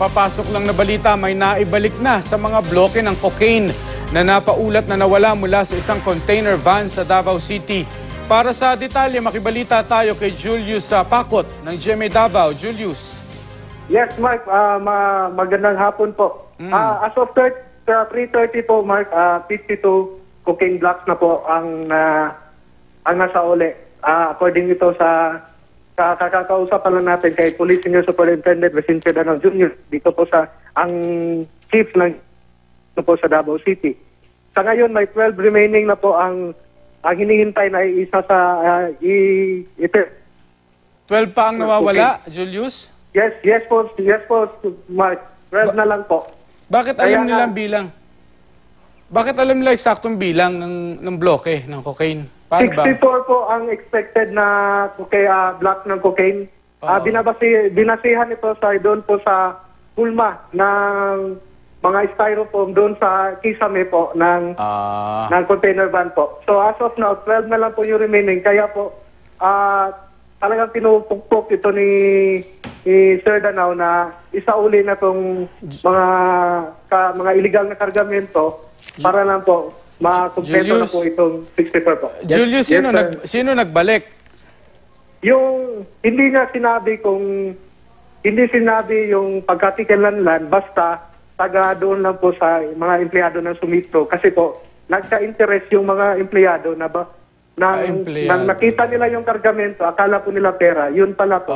Kapapasok lang na balita, may naibalik na sa mga bloke ng cocaine na napaulat na nawala mula sa isang container van sa Davao City. Para sa detalye, makibalita tayo kay Julius Pakot ng GMA Davao. Julius. Yes, Mark. Magandang hapon po. As of 3:30 po, Mark, 52 cocaine blocks na po ang nasa uli. According ito sa kakausapan lang natin kay Police Senior Superintendent Vicente Danao Jr. dito po sa ang chief ng po sa Davao City. Sa ngayon, may 12 remaining na po ang hinihintay na isa sa 12 pa ang nawawala, Julius? Yes po, Mark. 12 na lang po. Bakit alam nilang bilang? Bakit alam nila eksaktong bilang ng bloke ng cocaine? Paano 64 ba? po ang expected na block ng cocaine. Binasihan ito doon po sa pulma ng mga styrofoam doon sa kisame po ng container van po. So as of now, 12 na lang po yung remaining. Kaya po, talagang pinupukpok ito ni Sir Danao na isauli na itong mga illegal na kargamento para lang po makumpleto na po itong 64 po. Julius, sino nagbalik? Yung hindi sinabi yung pagkatikilanlan, basta taga doon lang po sa mga empleyado ng Sumitro kasi po nagka-interest yung mga empleyado na nang nakita nila yung kargamento, akala po nila pera, yun pala po.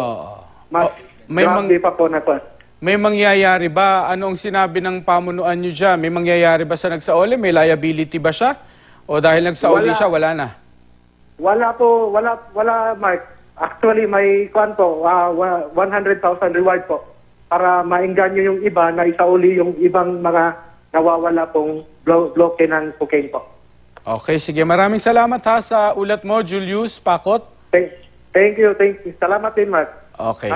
Mas grabe pa po na po. May mangyayari ba? Anong sinabi ng pamunuan nyo dyan? May mangyayari ba sa nagsauli? May liability ba siya? O dahil nagsauli siya, wala na? Wala po, wala Mark. Actually, may 100,000 reward po para maengganyo yung iba na isauli yung ibang mga nawawala pong bloke ng cocaine po. Okay, sige. Maraming salamat ha sa ulat mo, Julius Pakot. Thank you. Salamat din, Mark. Okay.